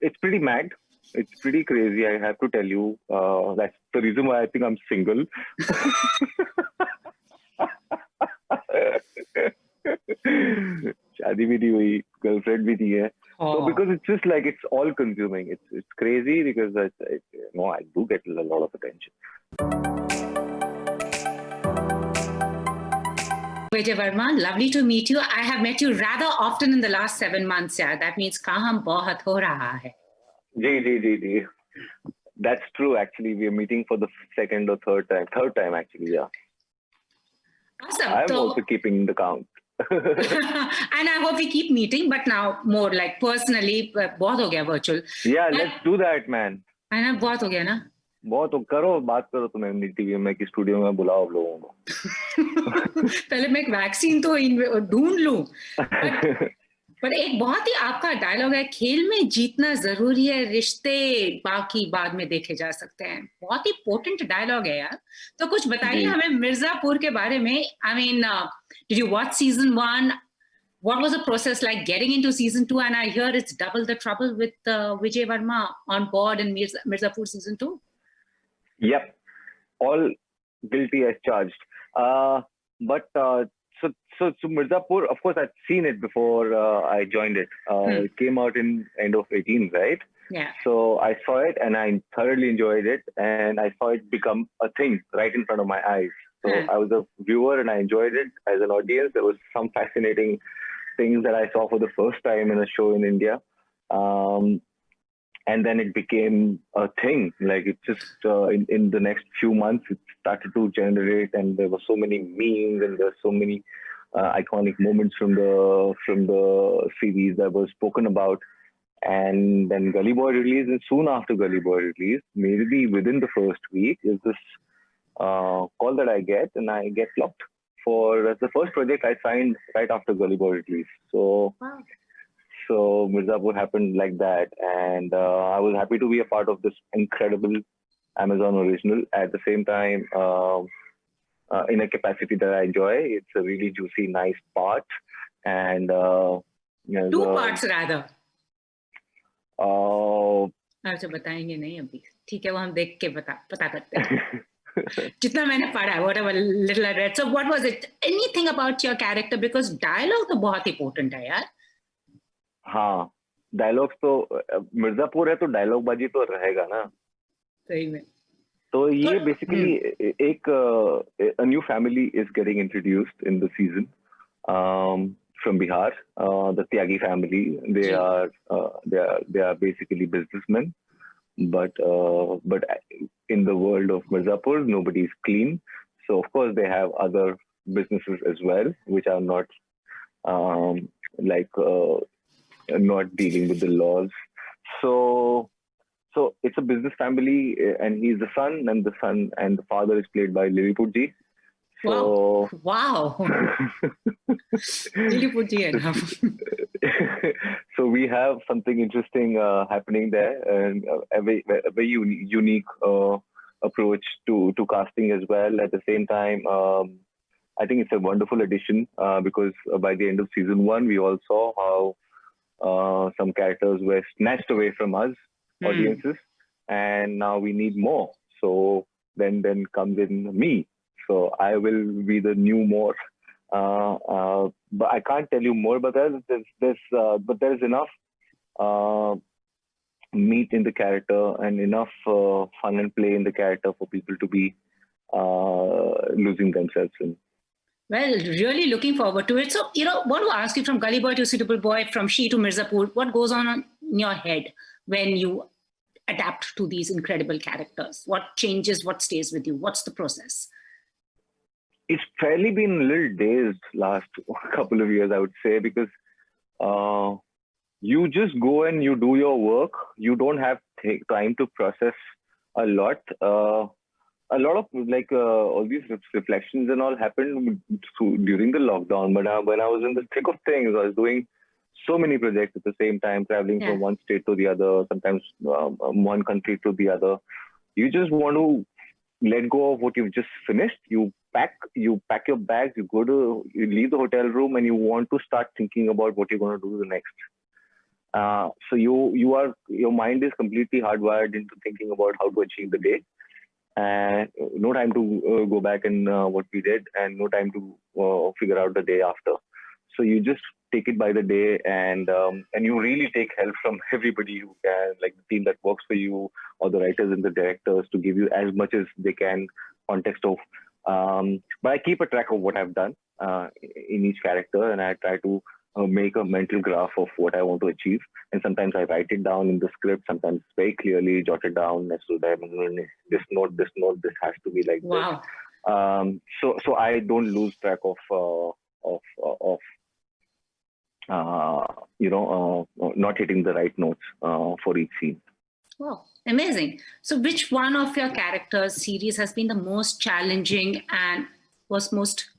it's pretty mad. It's pretty crazy. I have to tell you. That's the reason why I think I'm single. शादी भी नहीं हुई, girlfriend भी नहीं है. So because it's just like it's all consuming. It's crazy because I do get a lot of attention. Vijay Varma, lovely to meet you. I have met you rather often in the last 7 months. Yeah, that means काम बहुत हो रहा है. जी. That's true. Actually, we are meeting for the second or third time. Third time, actually, yeah. Awesome. I'm also keeping the count. And I hope we keep meeting, but now more like personally. बहुत हो गया virtual. Yeah, let's do that, man. है ना, बहुत हो गया ना. बहुत हो, करो बात करो तुम एमडी टीवी में कि स्टूडियो में बुलाओ लोगों को. पहले मैं एक वैक्सीन तो ढूंढ लूं. पर एक बहुत ही आपका डायलॉग है, खेल में जीतना जरूरी है, रिश्ते बाकी बाद में देखे जा सकते हैं. बहुत ही पोटेंट डायलॉग है यार. तो कुछ बताइए हमें मिर्जापुर के बारे में. I mean, did you watch season 1? What was the process like getting into season 2? And I hear it's double the trouble with Vijay Varma on board in Mirzapur season 2. Yep, all guilty as charged. But so Mirzapur, of course, I'd seen it before I joined it. It came out in end of 18, right? Yeah. So I saw it and I thoroughly enjoyed it, and I saw it become a thing right in front of my eyes. So I was a viewer and I enjoyed it. As an audience, there was some fascinating things that I saw for the first time in a show in India. And then it became a thing. Like it just in the next few months, it started to generate, and there were so many memes and there were so many iconic moments from the series that were spoken about. And then Gully Boy released, and soon after Gully Boy released, maybe within the first week, is this call that I get, and I get locked for the first project I signed right after Gully Boy release. So. Wow. So Mirzapur happened like that, and I was happy to be a part of this incredible Amazon original. At the same time, in a capacity that I enjoy, it's a really juicy, nice part, and two parts rather. अच्छा बताएंगे नहीं अभी, ठीक है, वो हम देख के पता करते हैं. जितना मैंने पढ़ा, whatever little I read. So what was it? Anything about your character? Because dialogue तो बहुत important है यार. हाँ, डायलॉग्स तो मिर्जापुर है तो डायलॉग बाजी तो रहेगा ना. सही में. तो ये बेसिकली एक a new family is getting introduced in the season from Bihar, the Tyagi family. They are basically businessmen, but in the world of Mirzapur, nobody is clean. So of course they have other businesses as well, which are not not dealing with the laws. So it's a business family, and he's the son, and the father is played by Lilliputji. So, wow. Lilliputji enough. So we have something interesting happening there, and a very unique approach to casting as well. At the same time, I think it's a wonderful addition because by the end of season 1, we all saw how some characters were snatched away from us, audiences, and now we need more. So then comes in me. So I will be the new more. But I can't tell you more about that. But there's enough meat in the character and enough fun and play in the character for people to be losing themselves in. Well, really looking forward to it. So, want to ask you, from Gully Boy to Suitable Boy, from She to Mirzapur, what goes on in your head when you adapt to these incredible characters? What changes? What stays with you? What's the process? It's fairly been a little dazed last couple of years, I would say, because you just go and you do your work. You don't have time to process a lot. A lot of all these reflections and all happened during the lockdown. But when I was in the thick of things, I was doing so many projects at the same time, traveling from one state to the other, sometimes one country to the other. You just want to let go of what you've just finished. You pack your bags, you leave the hotel room, and you want to start thinking about what you're going to do the next. So your mind is completely hardwired into thinking about how to achieve the day, and no time to go back and what we did, and no time to figure out the day after. So you just take it by the day, and you really take help from everybody who can, like the team that works for you or the writers and the directors, to give you as much as they can context of. But I keep a track of what I've done in each character, and I try to make a mental graph of what I want to achieve. And sometimes I write it down in the script, sometimes very clearly jot it down next to them. This note, this has to be like Wow. this. So I don't lose track of not hitting the right notes for each scene. Wow, amazing. So which one of your characters series has been the most challenging and was most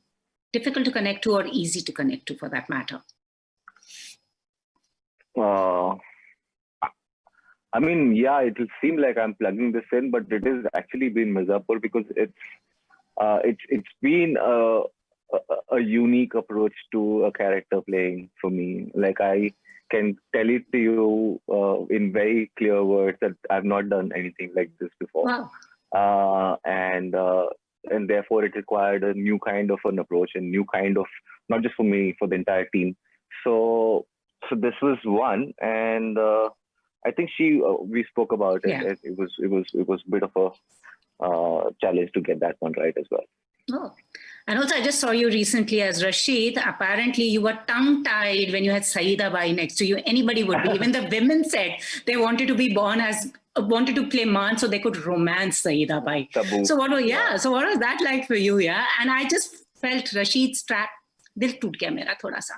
difficult to connect to, or easy to connect to for that matter? I mean, yeah, it will seem like I'm plugging this in, but it has actually been Mirzapur, because it's been a unique approach to a character playing for me. Like, I can tell it to you in very clear words that I've not done anything like this before. Wow. And therefore it required a new kind of an approach, and new kind of, not just for me, for the entire team. So this was one, and I think we spoke about it. Yeah. It was a bit of a challenge to get that one right as well. Oh, and also I just saw you recently as Rashid. Apparently you were tongue-tied when you had Saeeda Bai next to you. Anybody would be. Even the women said they wanted to play Man so they could romance Saeeda Bai. Taboo. So what was that like for you? Yeah, and I just felt Rashid's track. Dil toot gaya mera thoda sa.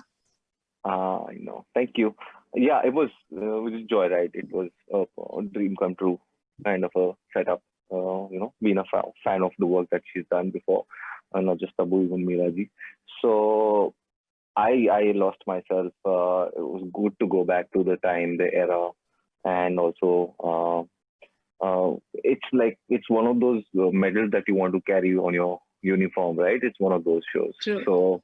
I know. Thank you. Yeah, it was joyride. It was a dream come true kind of a setup. Being a fan of the work that she's done before, not just Tabu, even Miraji. So I lost myself. It was good to go back to the time, the era, and also it's one of those medals that you want to carry on your uniform, right? It's one of those shows. True. So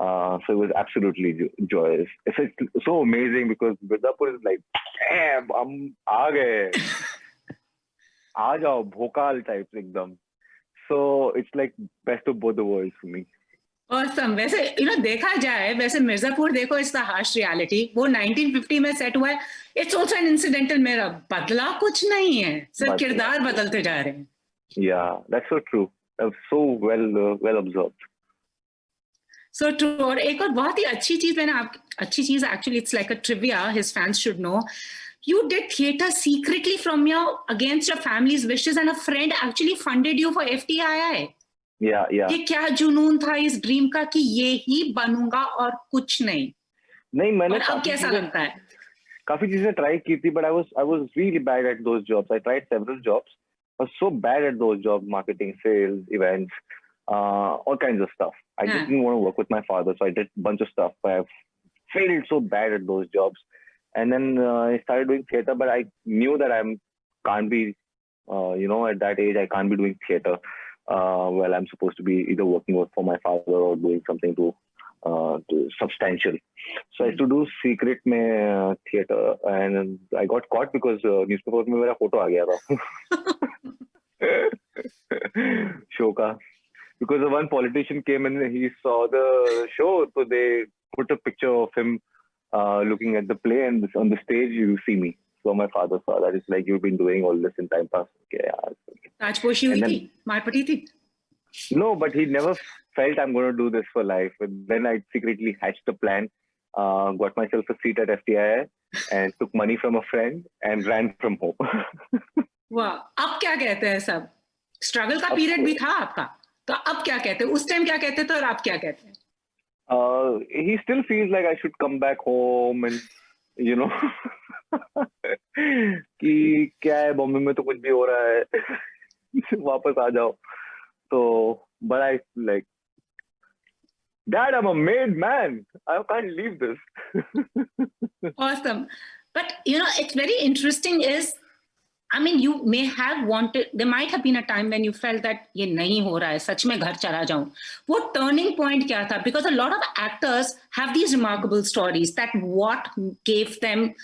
it was absolutely joyous. It's so amazing, because Mirzapur is like, damn, I'm aage. Aajao, bhokal types ekdam. So it's like best of both the worlds for me. Awesome. वैसे देखा जाए, वैसे मिर्जापुर देखो, it's the harsh reality. वो 1950 में set हुआ है. It's also an incidental mirror. बदला कुछ नहीं है, सिर्फ किरदार बदलते जा रहे हैं. Yeah, that's so true. So well observed. So true. और एक और बहुत ही अच्छी चीज actually, it's like a trivia his fans should know. You did theatre secretly against your family's wishes, and a friend actually funded you for FTII. Yeah. ये क्या जुनून था इस ड्रीम का कि ये ही बनूंगा और कुछ नहीं. मैंने और अब कैसा लगता है? काफी चीजें ट्राई की थी, but I was really bad at those jobs. I tried several jobs. I was so bad at those jobs: marketing, sales, events, all kinds of stuff. I just didn't want to work with my father, so I did a bunch of stuff. I failed so bad at those jobs. And then I started doing theatre, but I knew that I can't be, at that age, I can't be doing theatre while I'm supposed to be either working for my father or doing something to substantial. So I used to do secret theatre, and I got caught because newspaper mein mera photo aa gaya tha. Show ka. Because the one politician came and he saw the show, so they put a picture of him looking at the play, and on the stage you see me. So my father saw that. It's like, you've been doing all this in time past. Okay, Tajposhi hui thi, maar pati thi. No, but he never felt I'm going to do this for life. But then I secretly hatched a plan, got myself a seat at FTII, and took money from a friend and ran from home. Wow. अब क्या कहते हैं सब? Struggle का period भी था आपका. तो अब क्या कहते हैं? उस time क्या कहते थे और अब क्या कहते हैं? He still feels like I should come back home and, कि क्या है, बॉम्बे में तो कुछ भी हो रहा है, वापस आ जाओ. So, but I like, Dad, I'm a made man. I can't leave this. Awesome. But, it's very interesting you may have wanted, there might have been a time when you felt that ये नहीं हो रहा है, सच में घर चला जाऊं. वो turning point क्या था? Because a lot of actors have these remarkable stories that what gave them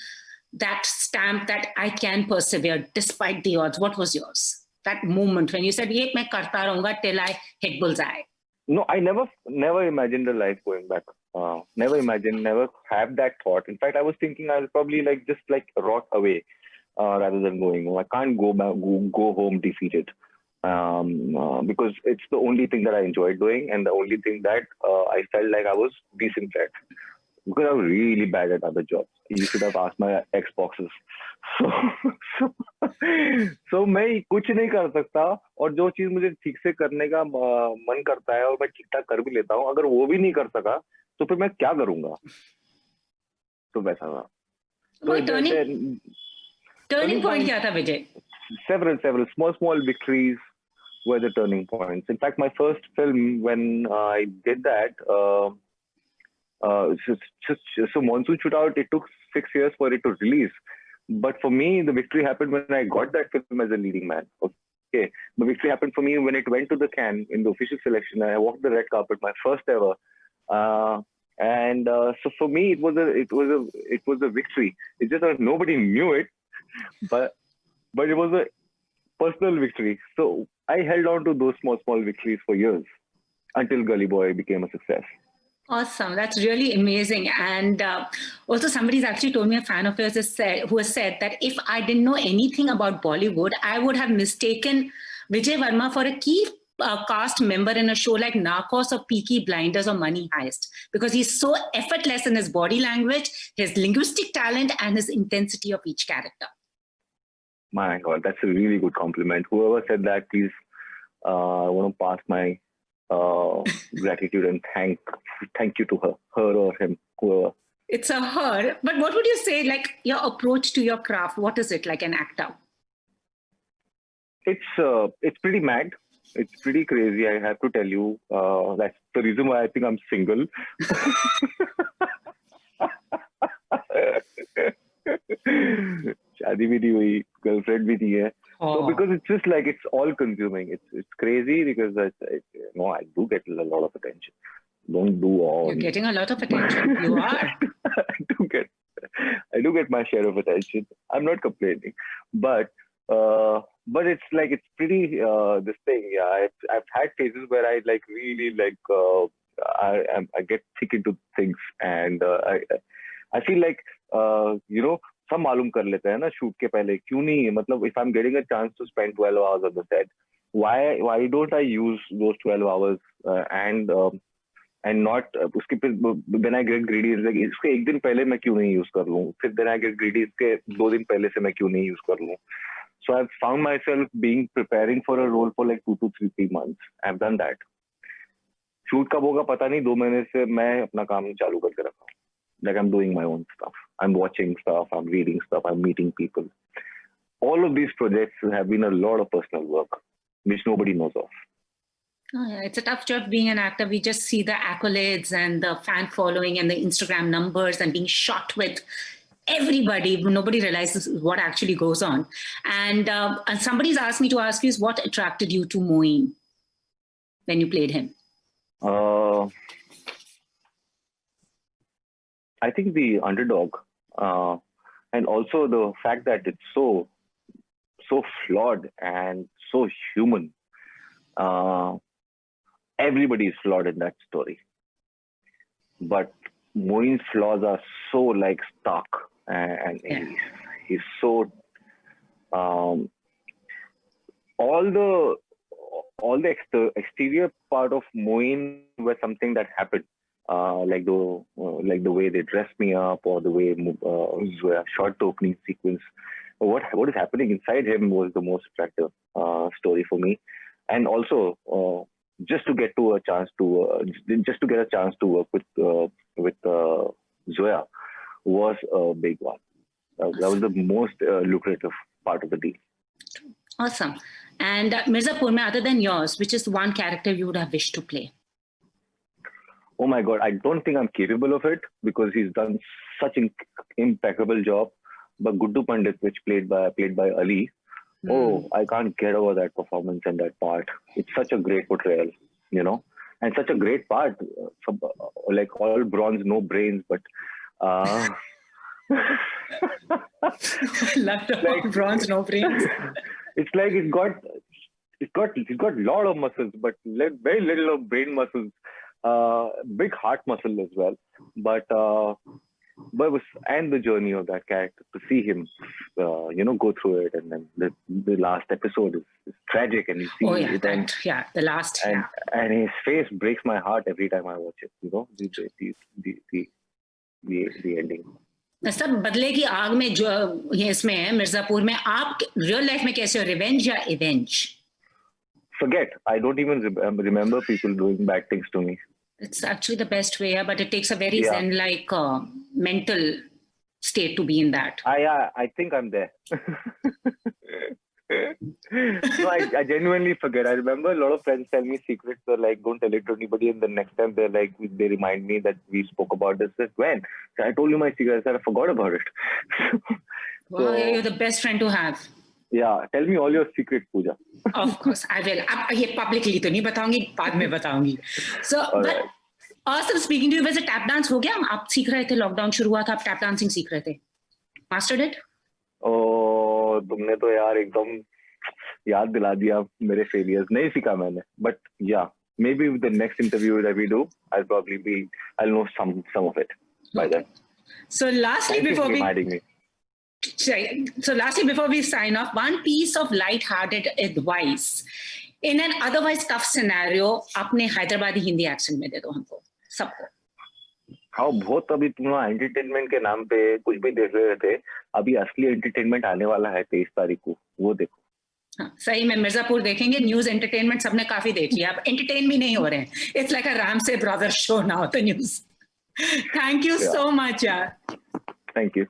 that stamp that I can persevere despite the odds? What was yours? That moment when you said, "Ye main karta rahunga till I hit bullseye." No, I never imagined a life going back. Never have that thought. In fact, I was thinking I'll probably just rot away rather than going home. I can't go back, go home defeated. Because it's the only thing that I enjoyed doing and the only thing that I felt like I was decent at. Because I was really bad at other jobs. You should have asked my ex-bosses. So मैं कुछ नहीं कर सकता और जो चीज मुझे ठीक से करने का मन करता है और मैं ठीक ठाक कर भी लेता हूँ, अगर वो भी नहीं कर सका तो फिर मैं क्या करूँगा? तो वैसा था. तो turning point क्या था विजय? Several small victories were the turning points. In fact, my first film, when I did that, so Monsoon Shootout, it took 6 years for it to release. But for me, the victory happened when I got that film as a leading man. Okay, the victory happened for me when it went to the Cannes in the official selection. I walked the red carpet, my first ever, and so for me, it was a victory. It's just that nobody knew it, but it was a personal victory. So I held on to those small victories for years until Gully Boy became a success. Awesome. That's really amazing. And also somebody's actually told me, a fan of yours who has said that if I didn't know anything about Bollywood, I would have mistaken Vijay Varma for a key cast member in a show like Narcos or Peaky Blinders or Money Heist, because he's so effortless in his body language, his linguistic talent, and his intensity of each character. My God, that's a really good compliment. Whoever said that, please, I want to pass my gratitude and thank you to her or him, whoever. It's a her. But what would you say, like your approach to your craft? What is it like an actor? It's pretty mad. It's pretty crazy. I have to tell you. That's the reason why I think I'm single. शादी भी नहीं हुई, girlfriend भी नहीं है. So because it's just like it's all consuming. It's crazy because I do get a lot of attention. Don't do all. You're getting a lot of attention. You are. I do get my share of attention. I'm not complaining, but it's pretty this thing. Yeah, I've had phases where I really I get thick into things, and I feel like सब मालूम कर लेते हैं ना shoot के पहले. क्यों नहीं? मतलब if I'm getting a chance to spend 12 hours on the set, why don't I use those 12 hours and not उसके फिर then I get greedy, like इसके एक दिन पहले मैं क्यों नहीं use कर लूँ, फिर then I get greedy इसके 2 दिन पहले से मैं क्यों नहीं use कर लूँ. So I've found myself preparing for a role for like 2 to 3 months. I've done that. Shoot कब होगा पता नहीं, 2 महीने से मैं अपना काम चालू करके रखा हूँ. Like I'm doing my own stuff. I'm watching stuff. I'm reading stuff. I'm meeting people. All of these projects have been a lot of personal work, which nobody knows of. Oh, yeah. It's a tough job being an actor. We just see the accolades and the fan following and the Instagram numbers and being shot with everybody. Nobody realizes what actually goes on. And somebody's asked me to ask you is what attracted you to Moeen when you played him? I think the underdog, and also the fact that it's so flawed and so human. Everybody is flawed in that story, but Moeen's flaws are so stark, and he's so all the exterior part of Moeen was something that happened. Like the way they dressed me up, or the way short the opening sequence. What is happening inside him was the most attractive story for me, and also just to get a chance to work with Zoya was a big one. That was the most lucrative part of the deal. Awesome. And Mirzapur, other than yours, which is one character you would have wished to play? Oh my God, I don't think I'm capable of it because he's done such an impeccable job. But Guddu Pandit, which played by Ali, I can't get over that performance and that part. It's such a great portrayal, and such a great part. Like all bronze, no brains, but Laptop, bronze, no brains. It's like it's got lot of muscles, but very little of brain muscles. Big heart muscle as well, but and the journey of that character, to see him, go through it, and then the last episode is tragic, and you see the last, and his face breaks my heart every time I watch it. The ending. सब बदले की आग में जो ये इसमें है मिर्जापुर में, आप रियल लाइफ में कैसे हो, रिवेंज या इवेंज? Forget. I don't even remember people doing bad things to me. It's actually the best way, but it takes a very zen-like mental state to be in that. I think I'm there. No, I genuinely forget. I remember a lot of friends tell me secrets. They're like, don't tell it to anybody. And the next time they remind me that we spoke about this. When? So I told you my secret. I said, I forgot about it. Well, you're the best friend to have. Yeah, tell me all your secrets, Pooja. Of course, I will. अब ये publicly तो नहीं बताऊंगी, बाद में बताऊंगी. So, but awesome speaking to you. वैसे tap dance हो गया? आप सीख रहे थे, lockdown शुरू हुआ था, आप tap dancing सीख रहे थे. Mastered it? Oh, तुमने तो यार एकदम याद दिला दिया मेरे failures. नहीं सीखा मैंने. But yeah, maybe with the next interview that we do, I'll know some of it by then. So lastly, before we sign off, one piece of light-hearted advice in an otherwise tough scenario, अपने Hyderabadi Hindi accent में दे दो हमको सबको. हाँ, बहुत अभी तुम लोग एंटरटेनमेंट के नाम पे कुछ भी देख रहे थे. अभी असली एंटरटेनमेंट आने वाला है 23 तारीख को, वो देखो. हाँ, सही में मिर्जापुर देखेंगे. न्यूज एंटरटेनमेंट सबने काफी देख लिया, अब एंटरटेन भी नहीं हो रहे हैं. It's like a Ramsay brothers show now the news. Thank you so much यार. Thank you.